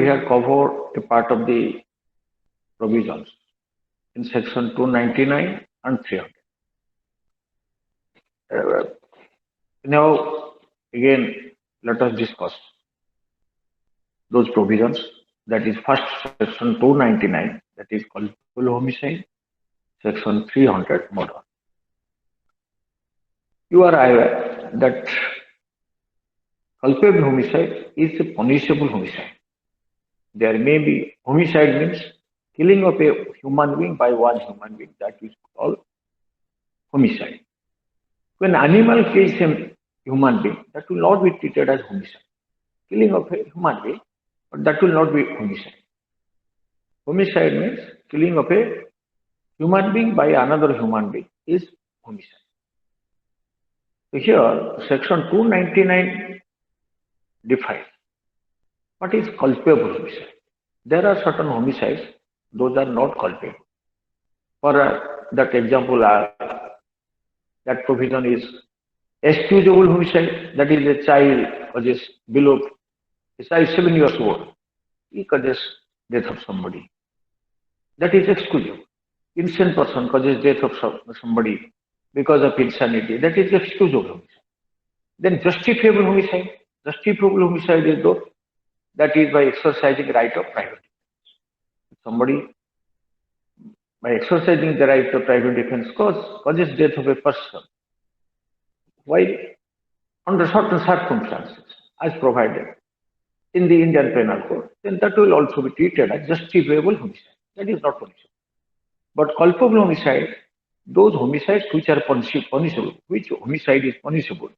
we have covered a part of the provisions in section 299 and 300. Uh, Now, again, let us discuss those provisions. That is first section 299, that is culpable homicide, section 300 murder. You are aware that culpable homicide is a punishable homicide. There may be homicide means killing of a human being by one human being, that is called homicide. When animal kills a human being, that will not be treated as homicide. Killing of a human being, but that will not be homicide. Homicide means killing of a human being by another human being is homicide. So here, section 299 defines what is culpable homicide. There are certain homicides, those are not culpable. For that example, that provision is excusable homicide, that is a child causes below a child 7 years old, he causes death of somebody. That is excusable. Insane person causes death of somebody because of insanity. That is excusable homicide. Then justifiable homicide. Justifiable homicide is those that is by exercising right of private defense. Somebody by exercising the right of private defense causes death of a person while under certain circumstances as provided in the Indian Penal Code, then that will also be treated as justifiable homicide. That is not punishable. But culpable homicide, those homicides which are punishable, which homicide is punishable,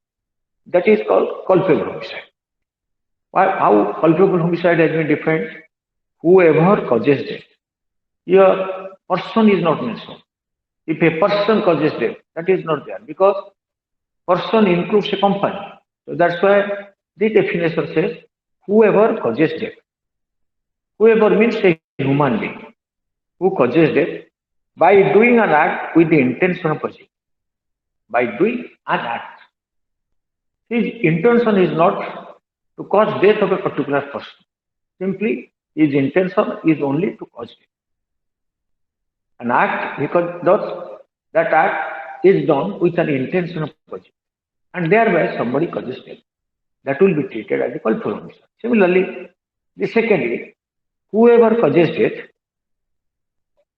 that is called culpable homicide. How culpable homicide has been defined? Whoever causes death. Here, person is not mentioned. If a person causes death, that is not there because person includes a company. So that's why the definition says whoever causes death. Whoever means a human being who causes death by doing an act with the intention of causing. By doing an act. His intention is not to cause death of a particular person. Simply, his intention is only to cause death. An act, because that act is done with an intention of causing. And thereby somebody causes death. That will be treated as a culpable homicide. Similarly, the second is whoever causes death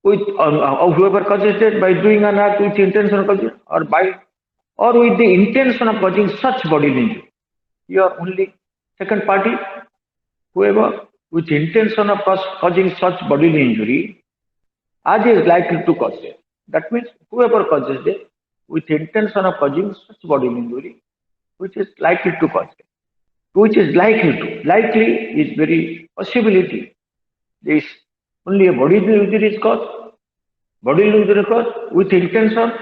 with whoever causes death by doing an act with intention of causing or with the intention of causing such bodily injury. Here only second party, whoever with intention of causing such bodily injury as is likely to cause death. That means whoever causes death with intention of causing such bodily injury which is likely to cause death. Which is likely to. Likely is very possibility. There is only a bodily injury is caused. Bodily injury caused with intention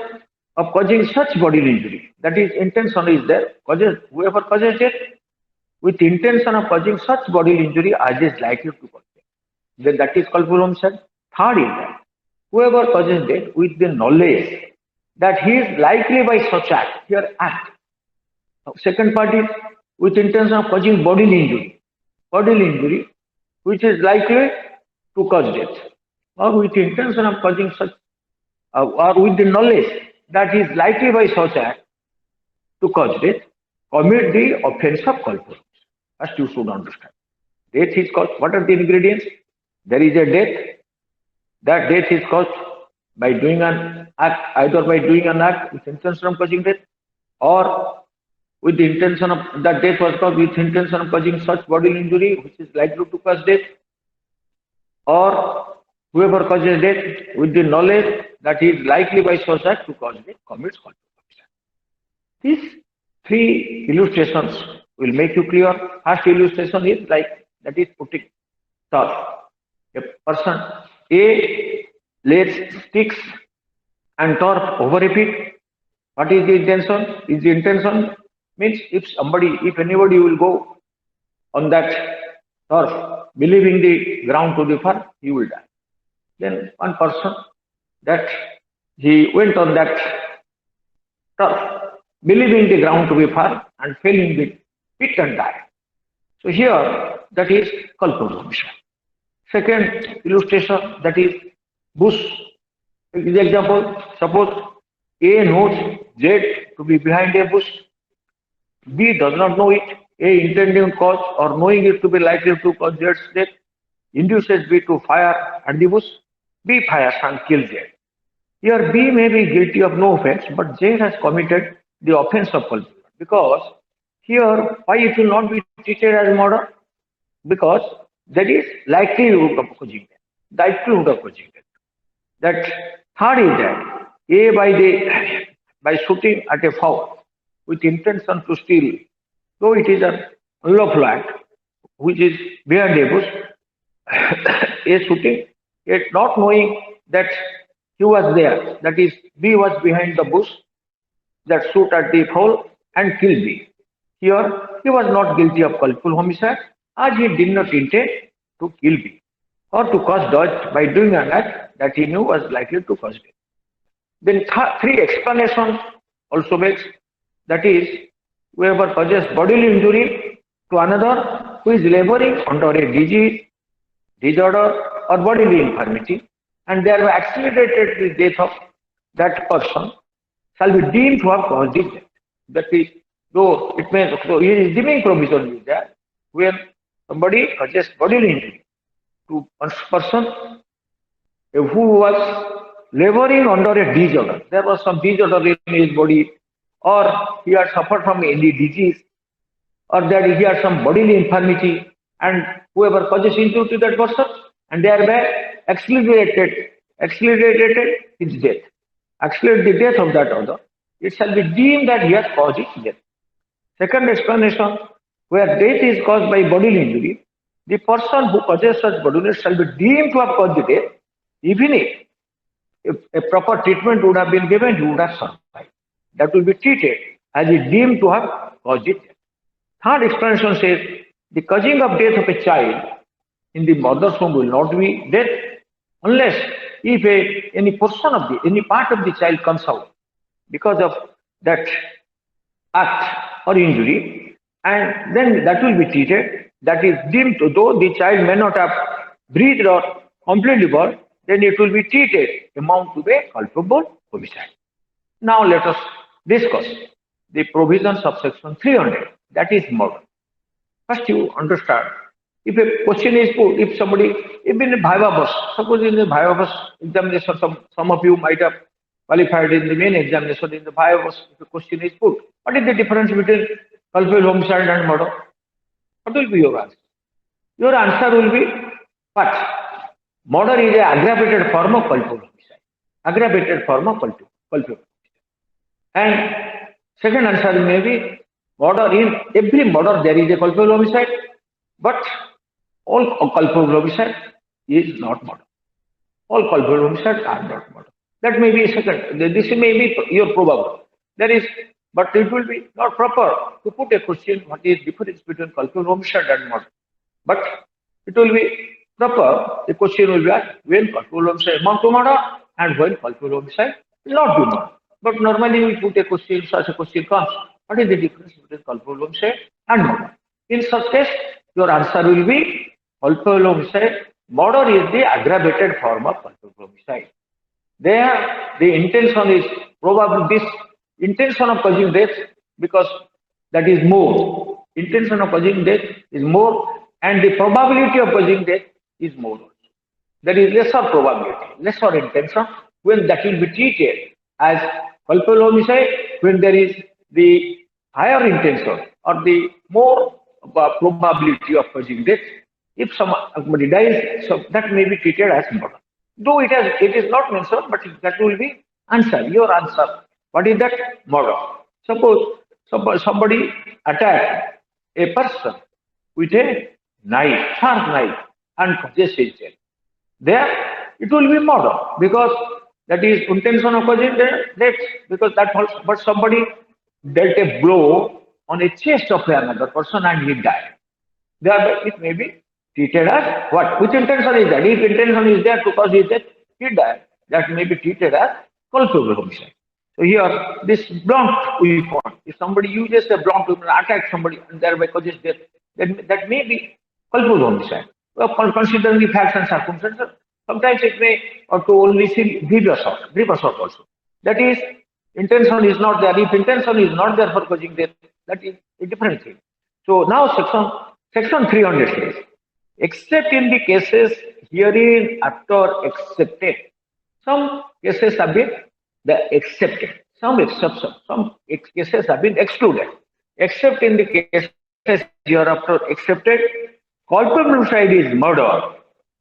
of causing such bodily injury. That is, intention is there. Whoever causes death with intention of causing such bodily injury as is likely to cause death. Then that is culpable homicide. Third is that whoever causes death with the knowledge that he is likely by such act, here act. Second part is with intention of causing bodily injury which is likely to cause death, or with intention of causing such, or with the knowledge that he is likely by such act to cause death, commit the offense of culpable. First you should understand. Death is caused. What are the ingredients? There is a death. That death is caused by doing an act, either by doing an act with intention of causing death, or with the intention of that death was caused with intention of causing such bodily injury which is likely to cause death, or whoever causes death with the knowledge that he is likely by such act to cause death commits culpable homicide. These three illustrations will make you clear. First illustration is like that is putting turf. A person A lays sticks and turf over a pit. What is the intention? Is the intention means if anybody will go on that turf, believing the ground to be firm, he will die. Then one person that he went on that turf, believing the ground to be firm and fell in the pit and died. So here, that is culpable homicide. Second illustration, that is Bush. The example, suppose A knows Z to be behind a bush, B does not know it, A intending cause or knowing it to be likely to cause Z's death, induces B to fire at the bush, B fires and kills Z. Here B may be guilty of no offense, but Z has committed the offense of culpability. Because here, why it will not be treated as murder? Because that is likelihood of causing death. Likelihood of causing death. That third is that A by shooting at a fowl with intention to steal, though it is an unlawful act, which is behind a bush, A shooting, yet not knowing that he was there, that is, B was behind the bush that shoot at the fowl and killed B. Here, he was not guilty of culpable homicide as he did not intend to kill B or to cause death by doing an act that he knew was likely to cause death. Then three explanations also makes, that is, whoever causes bodily injury to another who is laboring under a disease, disorder or bodily infirmity and thereby accelerated the death of that person shall be deemed to have caused his death. That is, though it may, so he is deeming provision is there when somebody causes bodily injury to a person who was laboring under a disorder. There was some disorder in his body, or he had suffered from any disease, or that he had some bodily infirmity, and whoever causes injury to that person, and thereby accelerated his death, accelerate the death of that other, it shall be deemed that he has caused his death. Second explanation, where death is caused by bodily injury, the person who causes such bodily shall be deemed to have caused the death, even if a proper treatment would have been given, he would have survived. That will be treated as he deemed to have caused it. Third explanation says the causing of death of a child in the mother's womb will not be death unless if any portion of any part of the child comes out because of that act or injury, and then that will be treated. That is deemed to, though the child may not have breathed or completely birth, then it will be treated amount to a culpable homicide. Now let us discuss the provisions of section 300, that is murder. First you understand, if a question is put, if somebody, if in a Viva bus, suppose in the Viva bus examination, some of you might have qualified in the main examination in the Viva bus, if a question is put, what is the difference between culpable homicide and murder? What will be your answer? Your answer will be what? Murder is an aggravated form of culpable homicide. Aggravated form of culpable homicide. And second answer may be murder, in every murder there is a culpable homicide, but all culpable homicide is not murder. All culpable homicides are not murder. That may be second. This may be your probable. There is, but it will be not proper to put a question what is difference between culpable homicide and murder. But it will be proper. The question will be asked when culpable homicide amount to murder and when culpable homicide will not be murder. But normally we put a question, such a question comes. What is the difference between culpable homicide and murder? In such case, your answer will be culpable homicide. Murder is the aggravated form of culpable homicide. There, the intention is probably this intention of causing death, because that is more. Intention of causing death is more, and the probability of causing death is more. There is lesser probability, lesser intention, when that will be treated as culpable homicide, when there is the higher intention or the more probability of causing death. If somebody dies, so that may be treated as murder. Though it is not mentioned, but that will be answer, your answer. What is that? Murder. Suppose somebody attacked a person with a knife, sharp knife, and causes his death. There, it will be murder, because that is intention of causing death, because that was, but somebody dealt a blow on a chest of another person and he died. Thereby, it may be treated as what? Which intention is that? If intention is there to cause his death, he died. That may be treated as culpable homicide. So here, this blunt weapon, if somebody uses a blunt weapon, attack somebody and thereby causes death, that may be culpable homicide. Well, considering the facts and circumstances, sometimes it may or to only see brief assault also. That is, intention is not there. If intention is not there for causing death, that is a different thing. So now section 300 says, except in the cases herein after accepted. Some cases have been accepted. Some exceptions, some cases have been excluded. Except in the cases hereafter accepted, culpable homicide is murder.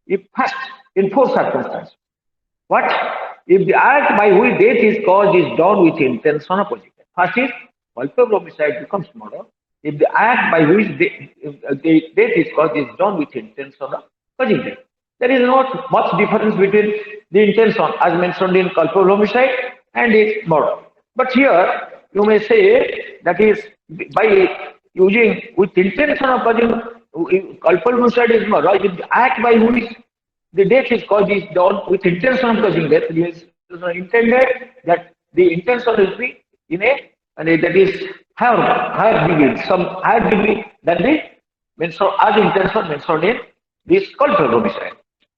If first, in four circumstances. What? If the act by which death is caused is done with intention of causing death. First is culpable homicide becomes murder. If the act by which the death is caused is done with intention of causing death. There is not much difference between the intention as mentioned in culpable homicide and its murder. But here you may say that is by using with intention of causing culpable homicide is murder. If the act by which the death is caused is done with intention of causing death. It is intended that the intention will be in that is higher degree, some higher degree than the mentioned as intention mentioned in this culpable homicide.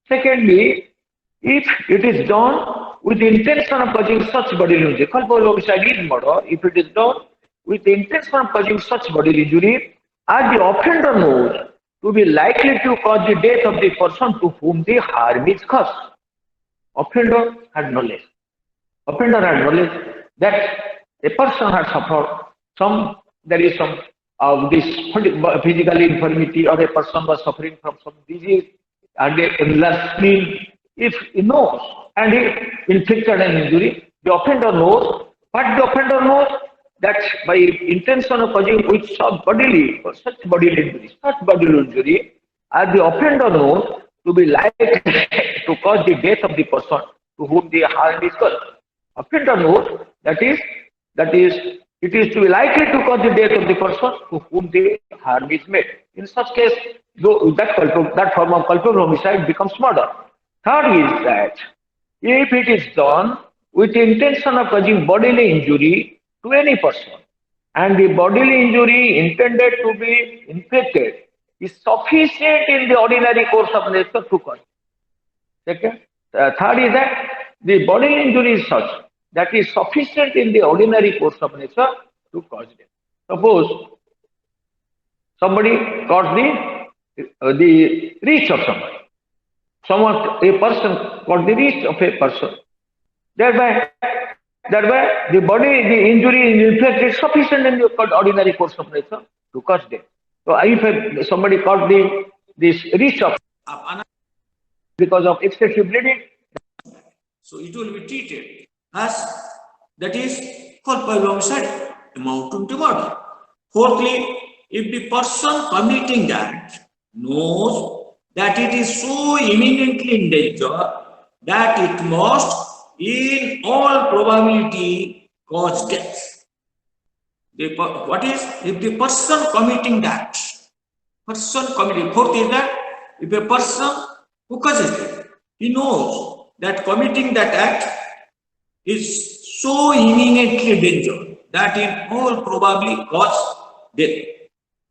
Secondly, if it is done with the intention of causing such bodily injury, culpable homicide is murder. If it is done with the intention of causing such bodily injury, as the offender knows to be likely to cause the death of the person to whom the harm is caused. Offender had knowledge. Offender had knowledge that a person had suffered there is some of this physical infirmity, or a person was suffering from some disease and a enlarged spleen. If he knows and he inflicted an injury, the offender knows, but the offender knows that by intention of causing with such bodily injury, as the offender knows to be likely to cause the death of the person to whom the harm is caused. Offender knows that it is to be likely to cause the death of the person to whom the harm is made. In such case, that form of culpable homicide becomes murder. Third is that if it is done with the intention of causing bodily injury to any person, and the bodily injury intended to be inflicted is sufficient in the ordinary course of nature to cause. Second, third is that the bodily injury is such that is sufficient in the ordinary course of nature to cause death. Suppose somebody caught the wrist of somebody. A person caught the wrist of a person. Thereby the injury is inflicted sufficient in the ordinary course of nature to cause death. So if somebody caught this wrist of because of excessive bleeding, so it will be treated as that is culpable homicide amounting to murder. Fourthly, if the person committing that knows that it is so imminently in danger that it must in all probability cause death. What is if the person committing that? Fourth is that if a person who causes death, he knows that committing that act is so imminently danger that in all probably cause death.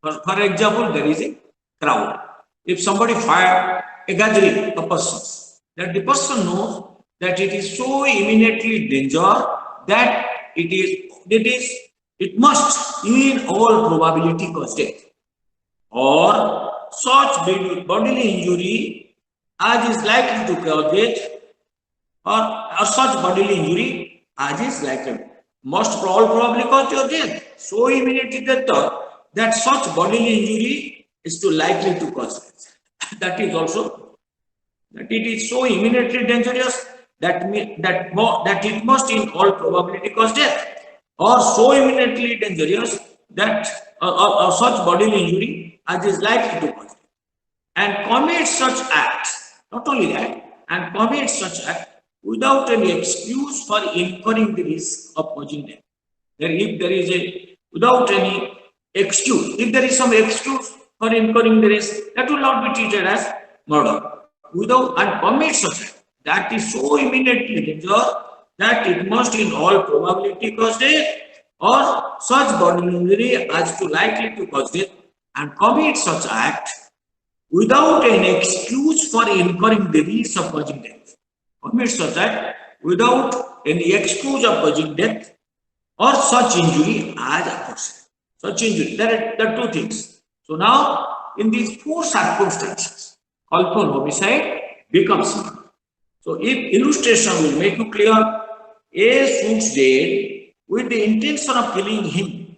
For example, there is a crowd. If somebody fire a gathering of persons, that the person knows that it is so imminently danger that it must in all probability cause death, or such bodily injury as is likely to cause death, or such bodily injury as is likely must all probably cause your death. So imminently death that such bodily injury is too likely to cause death. That is also that it is so imminently dangerous that it must in all probability cause death, or so imminently dangerous that such bodily injury as is likely to cause death, and commit such acts. Not only that, and commit such act without any excuse for incurring the risk of causing death. If there is without any excuse, if there is some excuse for incurring the risk, that will not be treated as murder. Without and commit such act that is so imminently danger that it must in all probability cause death, or such bodily injury as to likely to cause death, and commit such act without an excuse for incurring the risk of causing death. Commit such act without any excuse of causing death or such injury as aforesaid. Such injury, there are two things. So now, in these four circumstances, culpable homicide becomes murder. So if illustration will make you clear, A shoots Z with the intention of killing him.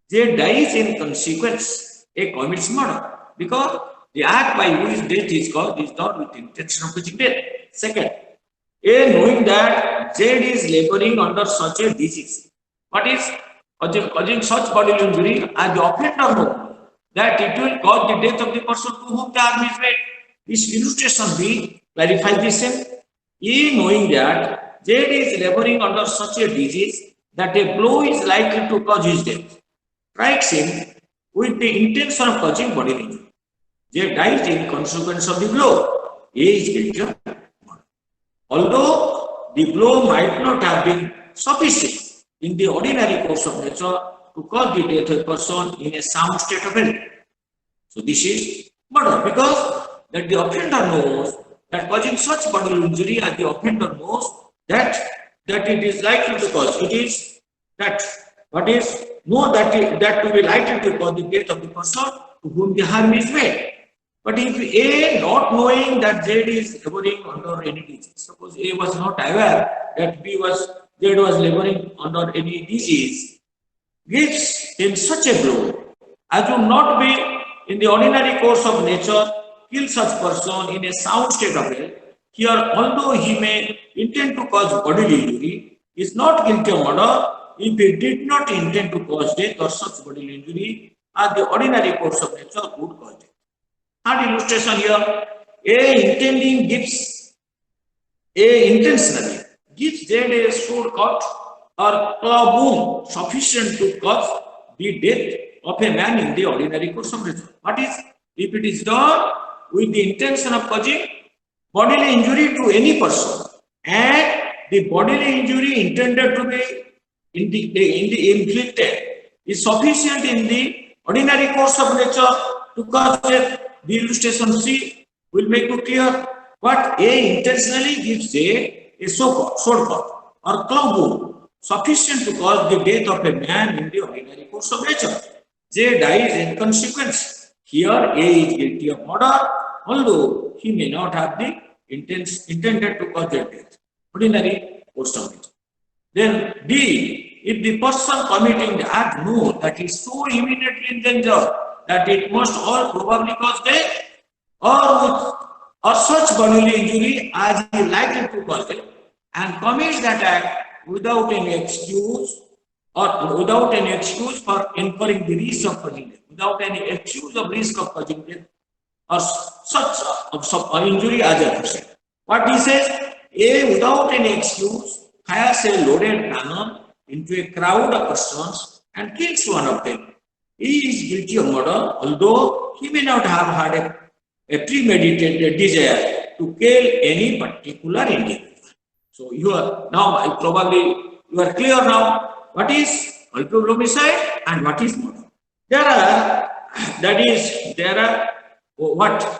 Z dies in consequence. A commits murder because the act by which death is caused is not with the intention of causing death. Second, A knowing that Z is laboring under such a disease, what is causing such bodily injury, and the offender knows that it will cause the death of the person to whom the harm is made. This illustration B clarifies the same. A knowing that Z is laboring under such a disease that a blow is likely to cause his death, strikes him with the intention of causing bodily injury. Z dies in consequence of the blow. A is guilty of murder. Although the blow might not have been sufficient in the ordinary course of nature to cause the death of a person in a sound state of health. So this is murder because that the offender knows that causing such bodily injury, and the offender knows that it is likely to cause. It is that what is know that to be likely to cause the death of the person to whom the harm is made. But if A, not knowing that Z is laboring under any disease, suppose A was not aware that Z was laboring under any disease, gives him such a blow as would not be in the ordinary course of nature, kill such person in a sound state of health. Here, although he may intend to cause bodily injury, is not guilty of murder if he did not intend to cause death or such bodily injury as the ordinary course of nature would cause death. Third illustration here, A intentionally gives Z a sword cut or claw wound sufficient to cause the death of a man in the ordinary course of nature. What is, if it is done with the intention of causing bodily injury to any person, and the bodily injury intended to be inflicted is sufficient in the ordinary course of nature to cause death, the illustration C will make you clear. But A intentionally gives a sword cut or claw wound sufficient to cause the death of a man in the ordinary course of nature. Z dies in consequence. Here A is guilty of murder, although he may not have the intended to cause their death. Ordinary course of nature. Then D, if the person committing the act knows that he is so immediately in danger that it must all probably cause death, or such bodily injury as is likely to cause death, and commits that act without any excuse for incurring the risk of causing death, without any excuse of risk of causing death, or such injury as aforesaid. What he says, A without any excuse fires a loaded cannon into a crowd of persons and kills one of them. He is guilty of murder, although he may not have had a premeditated desire to kill any particular individual. So you are now you are clear now what is culpable homicide and what is murder. There are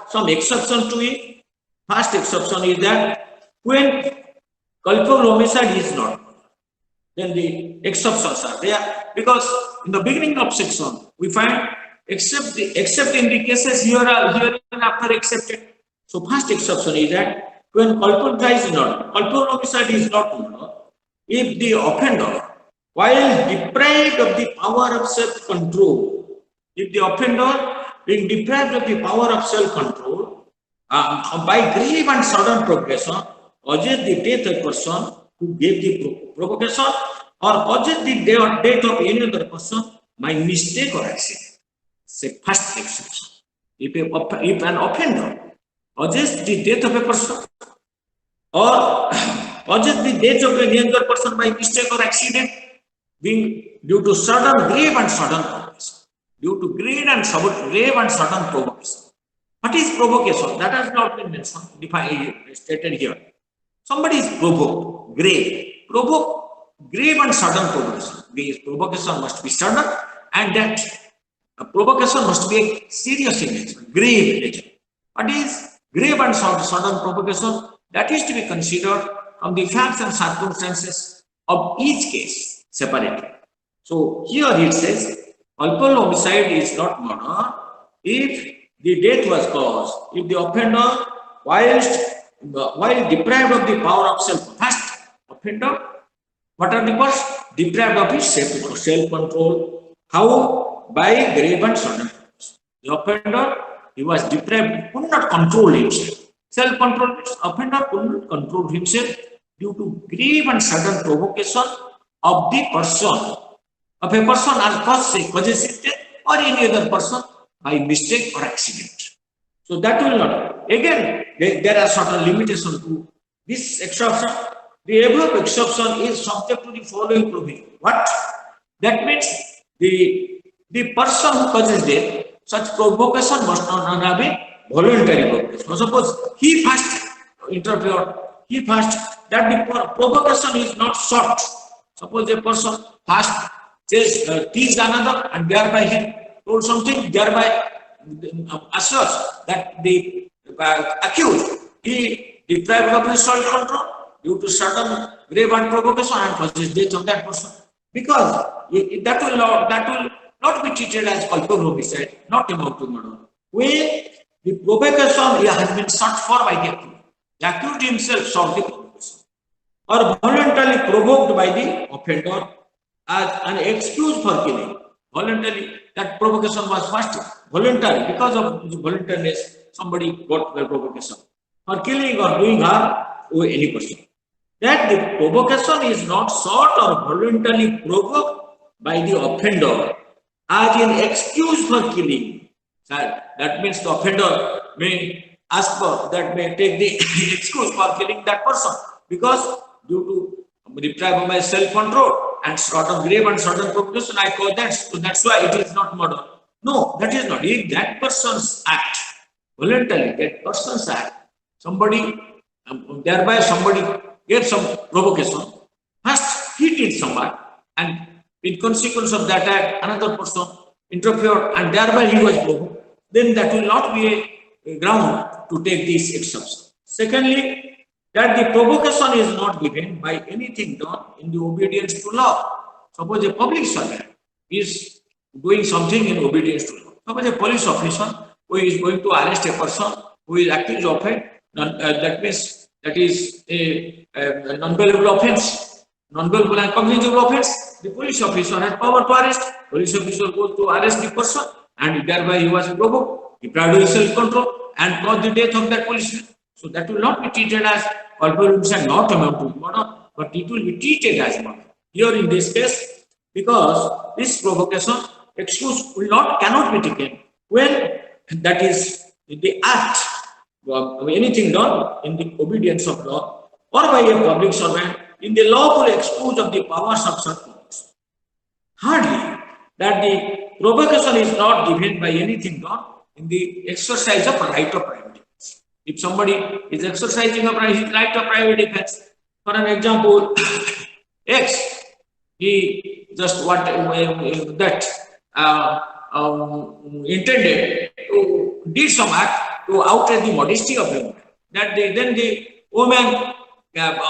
some exceptions to it. First exception is that when culpable homicide is not murder, then the exceptions are there, because in the beginning of section we find except in the cases here and after excepted. So first exception is that when culpable homicide is not murder, if the offender, while deprived of the power of self-control, if the offender being deprived of the power of self-control by grave and sudden provocation causes the death of a person who gave the provocation, or causes the death of any other person by mistake or accident. Say first exception. If an offender causes the death of a person or causes the death of any other person by mistake or accident, being due to grave and sudden provocation. Due to grave and sudden provocation. What is provocation? That has not been mentioned, stated here. Somebody is provoked, grave and sudden provocation. The provocation must be sudden, and that A provocation must be a serious in nature, grave in nature. What is grave and sudden provocation? That is to be considered from the facts and circumstances of each case separately. So here it says, culpable homicide is not murder if the death was caused, if the offender, while deprived of the power of self, first offender, what are the first? Deprived of his self-control. How? By grave and sudden. The offender, he was deprived, he could not control himself. Self-control, offender could not control himself due to grave and sudden provocation of the person, of a person as causes death or any other person by mistake or accident. So that will not. Again, there are certain limitations to this exception. The above exception is subject to the following provision. What? That means the person who causes death, such provocation must not have a voluntary provocation. Suppose he first interfered, he first, that the provocation is not sought. Suppose a person first teased another and thereby he told something, thereby asserts that the accused, he deprived of his self-control due to sudden grave and provocation and causes death of that person. Because that will not be treated as culpable homicide, not amount to murder. When the provocation has been sought for by the accused himself sought the provocation, or voluntarily provoked by the offender as an excuse for killing. Voluntarily, that provocation was first voluntary, because of voluntariness, somebody got the provocation for killing or doing harm to any person. That the provocation is not sought or voluntarily provoked by the offender as an excuse for killing. That means the offender may ask for, that may take the excuse for killing that person, because due to deprived of my self-control and sudden grave and sudden provocation, I call that. So that's why it is not murder. No, that is not. If that person's act, voluntarily, that person's act, somebody, thereby somebody gave some provocation, first he did someone, and in consequence of that act, another person interfered and thereby he was provoked, then that will not be a ground to take this exception. Secondly, that the provocation is not given by anything done in the obedience to law. Suppose a public servant is doing something in obedience to law. Suppose a police officer who is going to arrest a person who is accused of it, that means that is a non-bailable offense, non-bailable and cognizable offense. The police officer has power to arrest. Police officer goes to arrest the person, and thereby he was provoked, deprived of self-control, and caused the death of that policeman. So that will not be treated as culpable homicide, not amount to murder, but it will be treated as murder. Here in this case, because this provocation excuse cannot be taken when that is the act of anything done in the obedience of law or by a public servant in the lawful excuse of the powers of such powers. Hardly that the provocation is not given by anything done in the exercise of right of private defense. If somebody is exercising his right of private defense, for an example, X, he just intended to did some act to outrage the modesty of the woman. Then the woman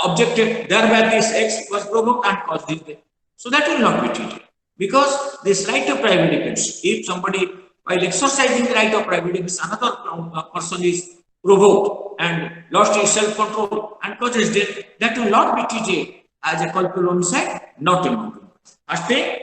objected, thereby this X was provoked and caused this death. So that will not be treated, because this right of private defense, if somebody while exercising the right of private defense, another person is provoked and lost his self-control and causes death, that will not be treated as a culpable homicide, not a murder. First thing,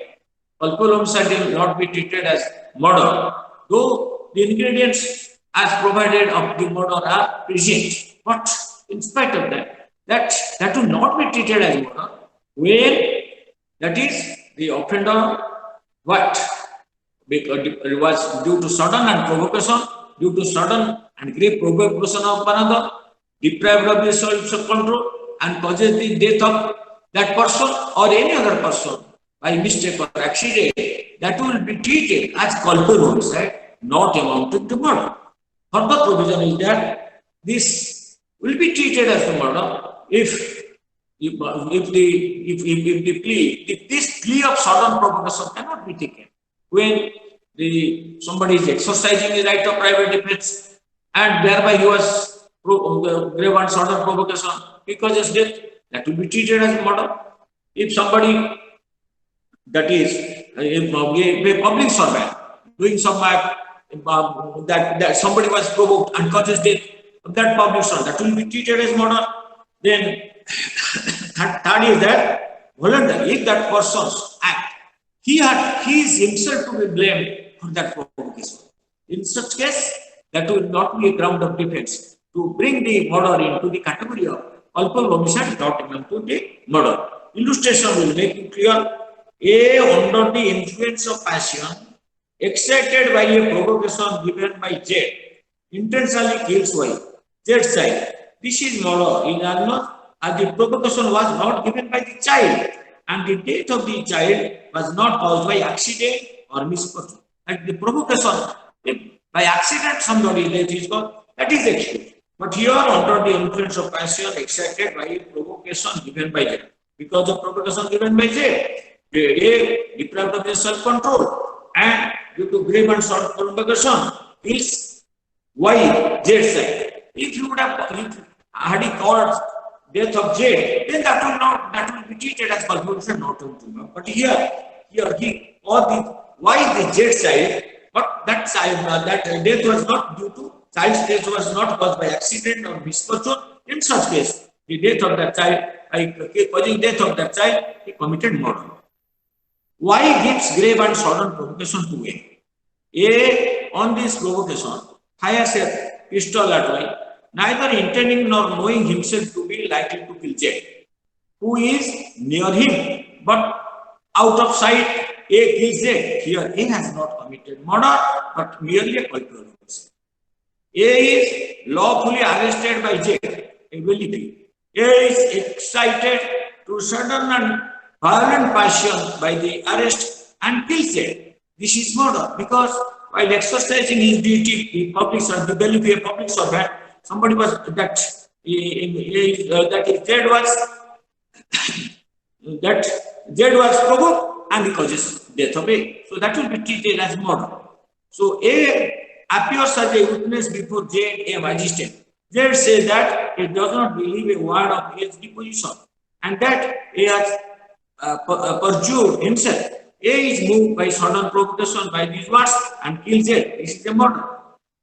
culpable homicide will not be treated as murder, though the ingredients as provided of the murder are present. But in spite of that, that will not be treated as murder when that is the offender because it was due to sudden and provocation, due to sudden and grave provocation of another, deprived of his self-control and causes the death of that person or any other person by mistake or accident, that will be treated as culpable homicide, not amounting to murder. Further provision is that this will be treated as the murder if this plea of sudden provocation cannot be taken when somebody is exercising the right of private defense, and thereby he was grave and sudden provocation because his death, that will be treated as murder. If somebody, that is a public servant doing some act that somebody was provoked and causes death of that public servant, that will be treated as murder. Then third is that voluntary, if that person's act, he is himself to be blamed for that provocation. In such case, that will not be a ground of defense to bring the murder into the category of culpable homicide not amount to the murder. Illustration will make it clear. A, under the influence of passion, excited by a provocation given by Z, intentionally kills Y. Z's side. This is murder in as much as the provocation was not given by the child, and the death of the child was not caused by accident or misfortune. Like the provocation, if by accident somebody death is caused, that is excused. But here, under the influence of passion, excited by a provocation given by Z, because of provocation given by Z, A, deprived of self-control, and due to grave and sudden provocation, is Y, Z side. If you would have, had he called death of Z, then that will be treated as culpability not to him. But here he or the Y the Z side, but that side that death was not due to child's death was not caused by accident or misfortune. In such case, the death of that child, causing death of that child, he committed murder. Y gives grave and sudden provocation to A. A, on this provocation, fires a pistol at Y, neither intending nor knowing himself to be likely to kill Z, who is near him, but out of sight, A kills Z. Here, A has not committed murder, but merely a culpable person. A is lawfully arrested by Z, ability. A is excited to sudden and violent passion by the arrest and kills Z. This is murder because while exercising his duty, the public servant, the belief a public servant, somebody was that Z was provoked and he causes death of A. So that will be treated as murder. So A appears as a witness before Z, a magistrate. Z says that he does not believe a word of A's deposition and that A has perjured himself. A is moved by sudden provocation by these words and kills Z. This is a murder.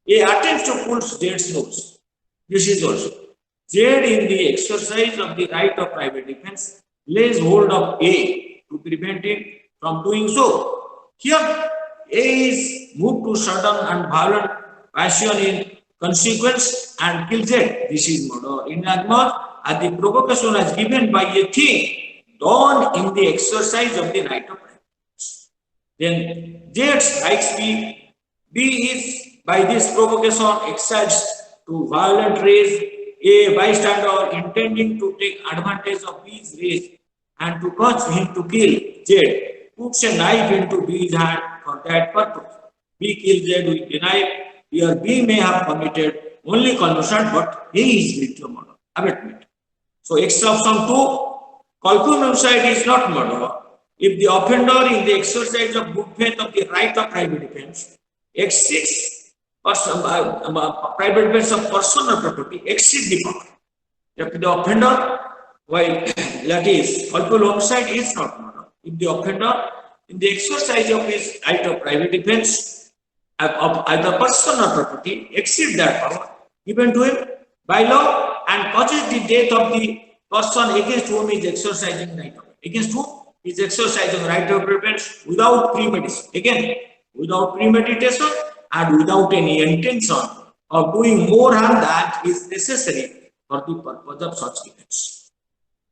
A attempts to pull Z's nose. This is also. Z, in the exercise of the right of private defense, lays hold of A to prevent him from doing so. Here, A is moved to sudden and violent passion in consequence and kills Z. This is murder. In as much as the provocation is given by a thing done in the exercise of the right of private defense. Then Z strikes B. B is by this provocation excited to violent rage. A bystander intending to take advantage of B's rage and to cause him to kill Z puts a knife into B's hand for that purpose. B kills Z with the knife. Here B may have committed only conversion, but A is guilty of murder. Abatement. So exception 2, culpable homicide is not murder if the offender in the exercise of good faith of the right of private defense exceeds private defense of personal property exceeds the power. If the offender, while that is culpable homicide is not murder if the offender in the exercise of his right of private defense of either personal property exceeds that power given to him by law and causes the death of the person against whom he is exercising right of against whom he is exercising right of defense without premeditation. Again, without premeditation and without any intention of doing more harm than is necessary for the purpose of such defense.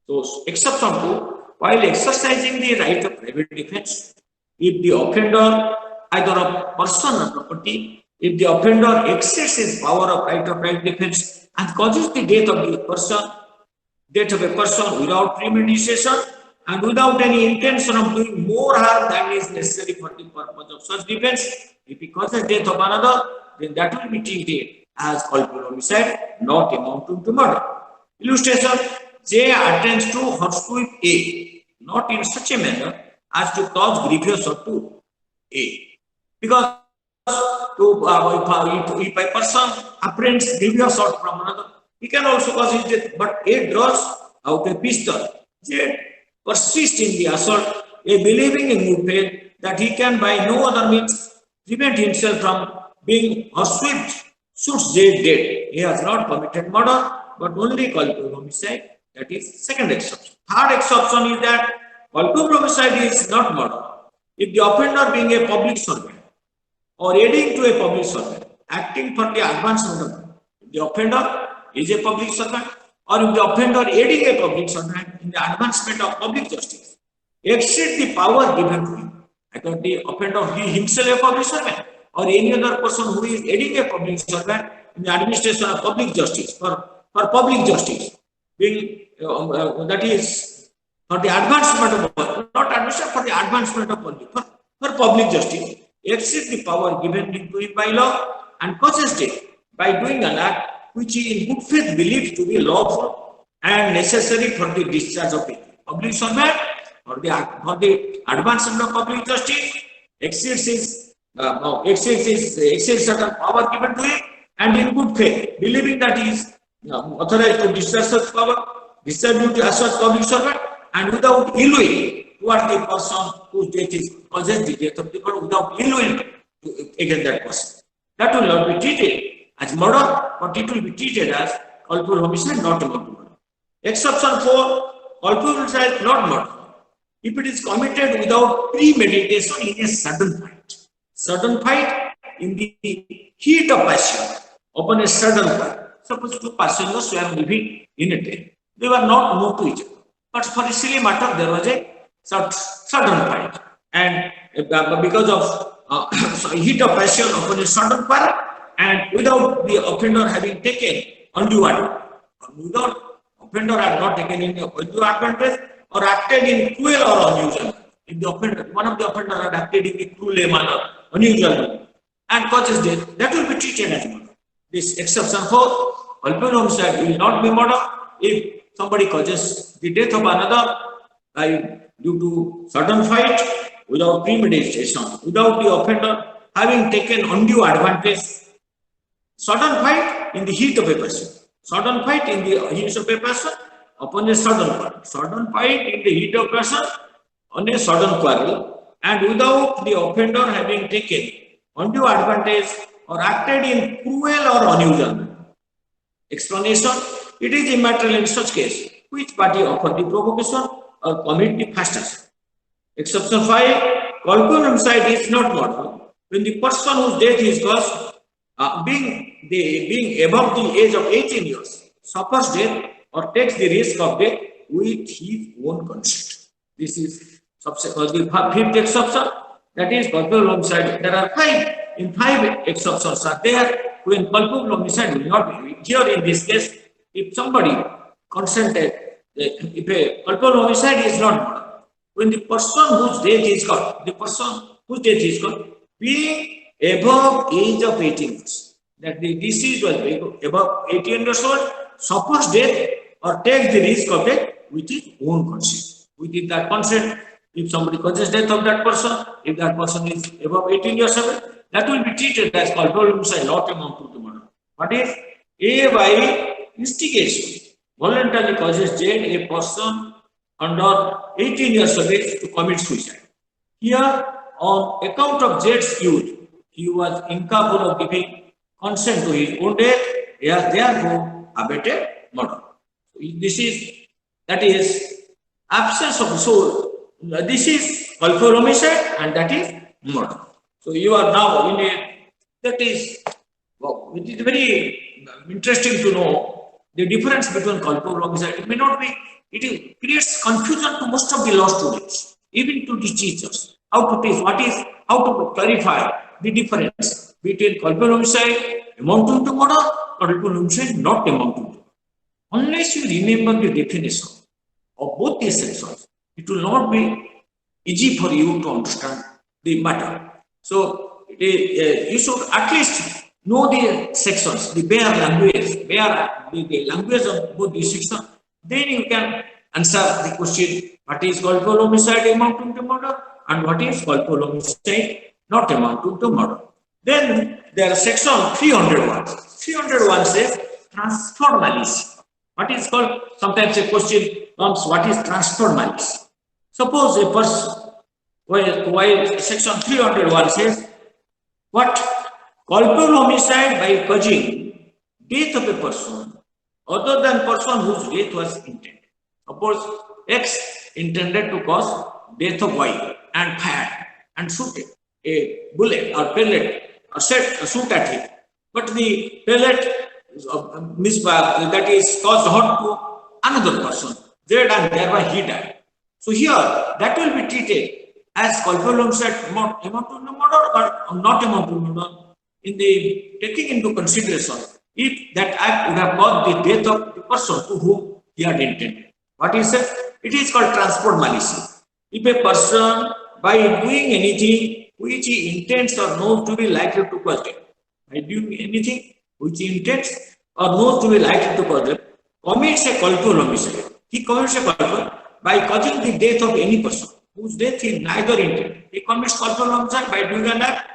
So, exception 2, while exercising the right of private defense, if the offender either of personal property, if the offender exceeds his power of right of private defense and causes the death of a person without premeditation and without any intention of doing more harm than is necessary for the purpose of such defense, if he causes death of another, then that will be treated as culpable homicide, not amounting to murder. Illustration: J attempts to horsewhip A, not in such a manner as to cause grievous hurt to A. Because if a person apprehends grievous shot from another, he can also cause his death. But A draws out a pistol. Z persists in the assault, A believing in good faith that he can by no other means prevent himself from being or shoots Z dead. He has not committed murder, but only culpable homicide. That is second exception. Third exception is that culpable homicide is not murder if the offender being a public servant or aiding to a public servant, acting for the advancement of the offender is a public servant, or if the offender aiding a public servant in the advancement of public justice exceeds the power given to him, because the offender he himself a public servant, or any other person who is aiding a public servant in the administration of public justice for public justice, being that is for the advancement of not administration for the advancement of public for public justice. Exceeds the power given to him by law and causes death by doing an act which he in good faith believes to be lawful and necessary for the discharge of a public servant for the advancement of public justice, exceeds certain power given to him, and in good faith believing that he is authorized to discharge such power, discharge duty as such public servant, and without ill will towards the person whose death is causes the death of the person, without ill will against that person. That will not be treated as murder, but it will be treated as culpable homicide, not a murder. Exception 4, culpable homicide not murder if it is committed without premeditation in a sudden fight. Sudden fight in the heat of passion upon a sudden fight. Suppose two passengers were living in a train. They were not known to each other, but for a silly matter there was a sudden fight, and because of heat of passion upon a sudden fight, and without the offender having taken undue advantage, without offender had not taken any undue advantage or acted in cruel or unusual manner. If the offender, one of the offender had acted in a cruel manner, unusual manner, and causes death, that will be treated as murder. This exception 4, culpable homicide will not be murder if somebody causes the death of another by due to sudden fight without premeditation, without the offender having taken undue advantage. Sudden fight in the heat of a passion. Sudden fight in the heat of a passion upon a sudden fight. Sudden fight in the heat of passion on a sudden quarrel, and without the offender having taken undue advantage or acted in cruel or unusual manner. Explanation: it is immaterial in such case which party offer the provocation or commit the first act. Exception 5, culpable homicide is not murder when the person whose death is caused being above the age of 18 years suffers death or takes the risk of death with his own consent. This is the fifth exception, that is culpable homicide. There are 5 exceptions are there when culpable homicide will not be. Here in this case, if somebody consented, if a culpable homicide is not murder, when the person whose death is caused, being above age of 18 years, that the deceased was above 18 years old, suffers death or takes the risk of death with his own consent. With that consent, if somebody causes death of that person, if that person is above 18 years old, that will be treated as culpable homicide, not amounting to murder. But if A by instigation voluntarily causes death a person under 18 years of age to commit suicide. Here, on account of Z's youth, he was incapable of giving consent to his own death. He has therefore abetted murder. That is absence of soul. This is culpable homicide, and that is murder. So you are now in a, that is, well, it is very interesting to know the difference between culpable homicide. It may not be, it creates confusion to most of the law students, even to the teachers. How to teach, how to clarify the difference between culpable homicide amounting to murder or culpable homicide not amounting to murder. Unless you remember the definition of both these sections, it will not be easy for you to understand the matter. So you should at least know the sections, the bare language, the language of both these sections. Then you can answer the question: what is culpable homicide amounting to murder, and what is culpable homicide not amounting to murder. Then there are section 301. 301 says transfer malice. What is called? Sometimes a question comes, what is transfer malice? Suppose a person, while section 301 says, what? Culpable homicide by causing death of a person other than person whose death was intended. Suppose X intended to cause death of Y and fired and shoot a bullet or pellet or shoot at him. But the pellet misfire that is caused hurt to another person, Z, and thereby he died. So here that will be treated as culpable homicide amounting to murder or not amounting to murder in the taking into consideration if that act would have caused the death of the person to whom he had intended. What is it? It is called transport malice. If a person by doing anything which he intends or knows to be likely to cause death, by doing anything which he intends or knows to be likely to cause death, commits a culpable homicide. He commits a culpable by causing the death of any person whose death he neither intended. He commits culpable homicide by doing an act,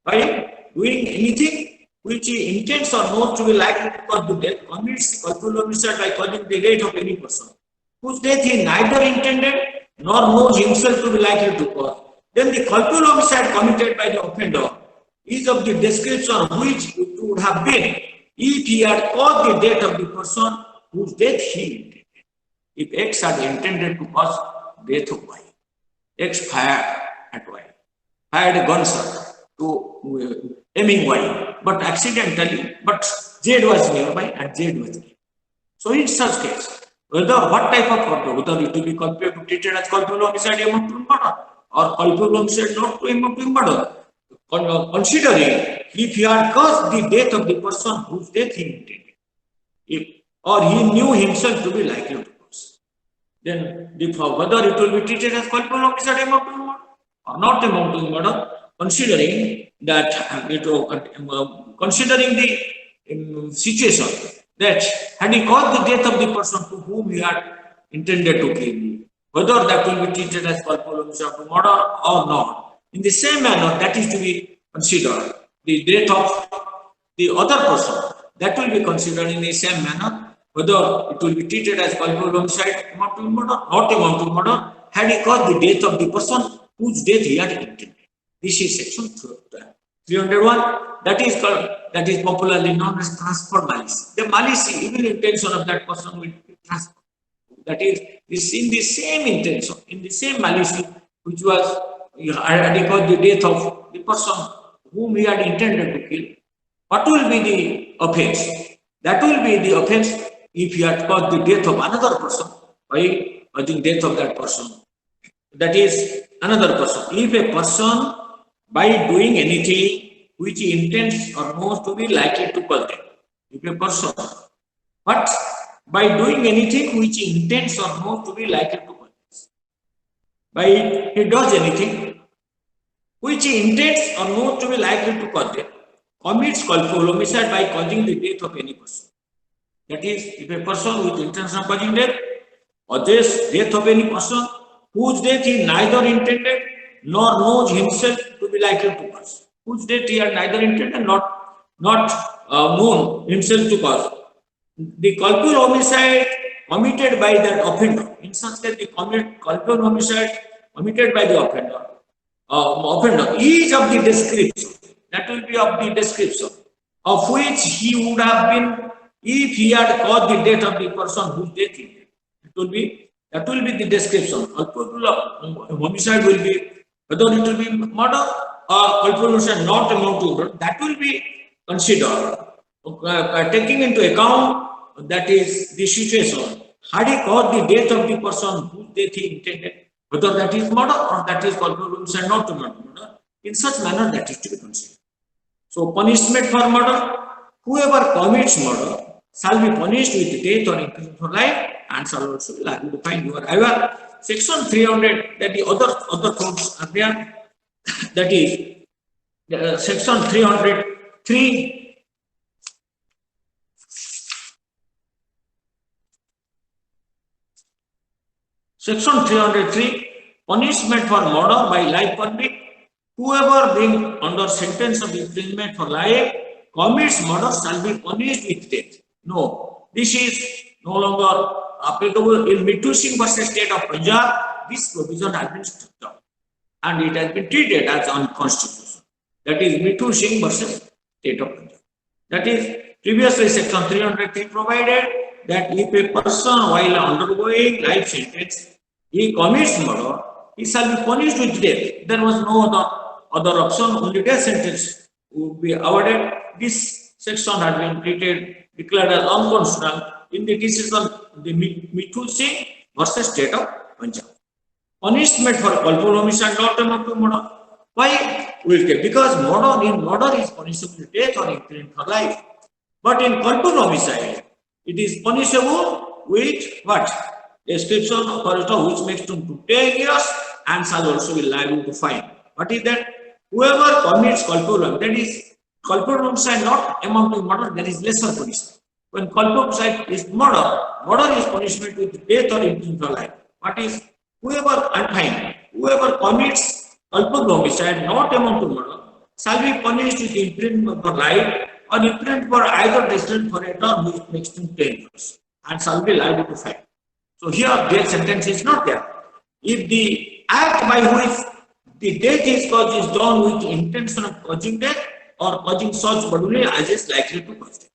by doing anything which he intends or knows to be likely to cause the death, commits culpable homicide by causing the death of any person whose death he neither intended nor knows himself to be likely to cause. Then the culpable homicide committed by the offender is of the description which it would have been if he had caused the death of the person whose death he intended. If X had intended to cause death of Y, X fired at Y, fired a gunshot to aiming Y, but accidentally, but Z was nearby and Z was killed. So in such case, what type of problem, whether it will be treated as culpable homicide amounting to murder or culpable homicide not to amounting to murder, considering if he had caused the death of the person whose death he intended, or he knew himself to be likely to cause, then whether it will be treated as culpable homicide amounting to murder or not amounting to murder, considering that considering the situation that had he caused the death of the person to whom he had intended to kill, whether that will be treated as culpable homicide to murder or not. In the same manner, that is to be considered. The death of the other person, that will be considered in the same manner, whether it will be treated as culpable homicide amounting to murder, not amounting to murder, had he caused the death of the person whose death he had intended. This is section 301. That is popularly known as transfer malice. The malice, evil intention of that person will be transferred. That is in the same intention, in the same malice, which was had he caused the death of the person whom he had intended to kill. What will be the offense? That will be the offense if he had caused the death of another person by causing death of that person. That is another person. If a person by doing anything which he intends or knows to be likely to cause death, if a person, but by doing anything which he intends or knows to be likely to cause death, by he does anything which he intends or knows to be likely to cause death, commits culpable homicide by causing the death of any person. That is, if a person with intention of causing death causes death of any person whose death he neither intended nor knows himself to be likely to cause, whose death he had neither intended not known himself to cause. The culpable homicide committed by that offender, in such case the culpable homicide committed by the offender is of the description, that will be of the description of which he would have been if he had caused the death of the person whose death he did. That will be the description. Culpable homicide will be whether it will be murder or culpable homicide not amounting to murder. That will be considered taking into account that is the situation. Had he caused the death of the person whose death he intended, whether that is murder or that is culpable homicide not to murder, in such manner that is to be considered. So punishment for murder, whoever commits murder shall be punished with death or imprisonment for life and shall also be liable to fine. You are aware, section 300, that the other codes are there, that is section 303. Section 303, punishment for murder by life convict whoever being under sentence of imprisonment for life commits murder shall be punished with death. No, this is no longer applicable in Mithu Singh versus State of Punjab. This provision has been struck down and it has been treated as unconstitutional. That is Mithu Singh versus State of Punjab. That is previously section 303 provided that if a person while undergoing life sentence, he commits murder, he shall be punished with death. There was no other option, only death sentence would be awarded. This section had been declared as unconstitutional in the decision of the Mithu Singh versus State of Punjab. Punishment for culpable homicide not amount to murder. Why? Because murder is punishable with death or imprisonment for life. But in culpable homicide, it is punishable with what? Description of which makes them to 10 years and shall also be liable to fine. What is that? Whoever commits culpable, that is culpable homicide not amount to murder, there is lesser punishment. When culpable homicide is murder is punishment with death or imprisonment for life. What is whoever commits culpable homicide not amount to murder shall be punished with imprisonment for life or imprisonment for either distance for a term which makes them 10 years and shall be liable to fine. So here death sentence is not there. If the act by which the death is caused is done with intention of causing death or causing such bodily as is likely to cause death.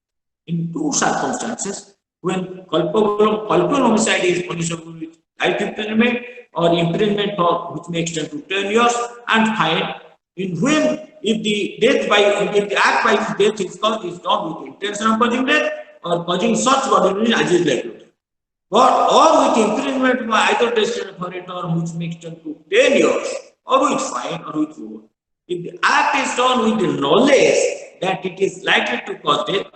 In two circumstances, when culpable homicide is punishable with life imprisonment or imprisonment for which may extend to 10 years and fine, in when if the act by which death is caused is done with intention of causing death or causing such bodily as is likely to death. Or with imprisonment by either destined for a term which may extend to 10 years or with fine or with reward. If the act is done with the knowledge that it is likely to cause death,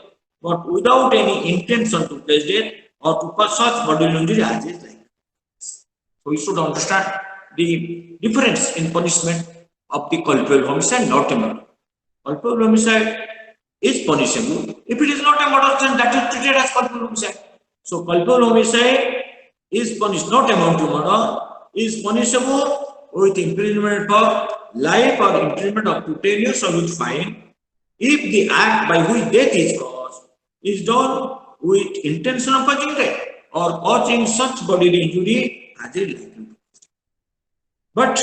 but without any intention to cause death or to cause such bodily injury as is likely. So we should understand the difference in punishment of the culpable homicide, not a murder. Culpable homicide is punishable. If it is not a murder, then that is treated as culpable homicide. So culpable homicide is punished not amount to murder, is punishable with imprisonment for life or imprisonment up to 10 years or with fine if the act by which death is caused is done with intention of causing death or causing such bodily injury as is likely to cause. But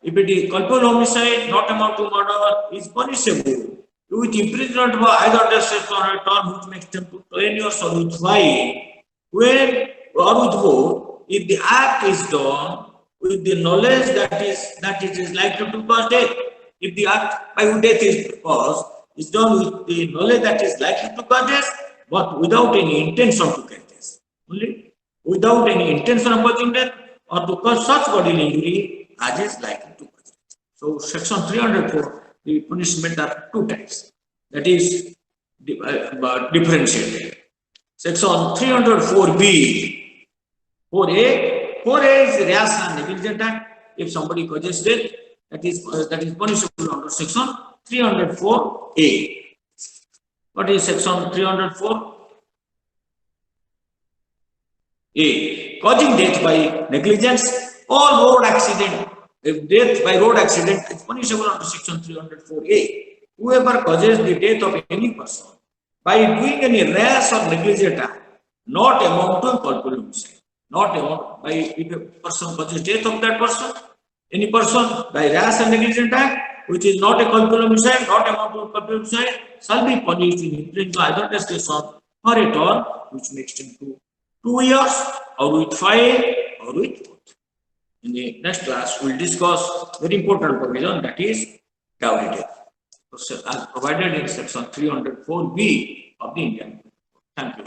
if it is culpable homicide not amount to murder is punishable with imprisonment for either death or a term which makes them to 10 years or with fine when or with both, if the act is done with the knowledge that it is likely to cause death, if the act by which death is caused is done with the knowledge that is likely to cause death, but without any intention to cause death, only without any intention of causing death or to cause such bodily injury as is likely to cause death. So, section 304, the punishment are two types, that is differentiated. Section 304B, 4A is rash and negligent act. If somebody causes death, that is punishable under section 304A. What is section 304? A. Causing death by negligence or road accident. If death by road accident is punishable under section 304A. Whoever causes the death of any person by doing any rash or negligent act, not amount to culpable homicide. Not amount by if a person causes death of that person, any person by rash and negligent act, which is not a culpable homicide, not amount to culpable homicide, shall be punished in imprisonment either testation or a term which may extend to 2 years or with fine or with both. In the next class, we will discuss very important provision, that is dowry death. So, as provided in section 304B of the Indian Code. Thank you.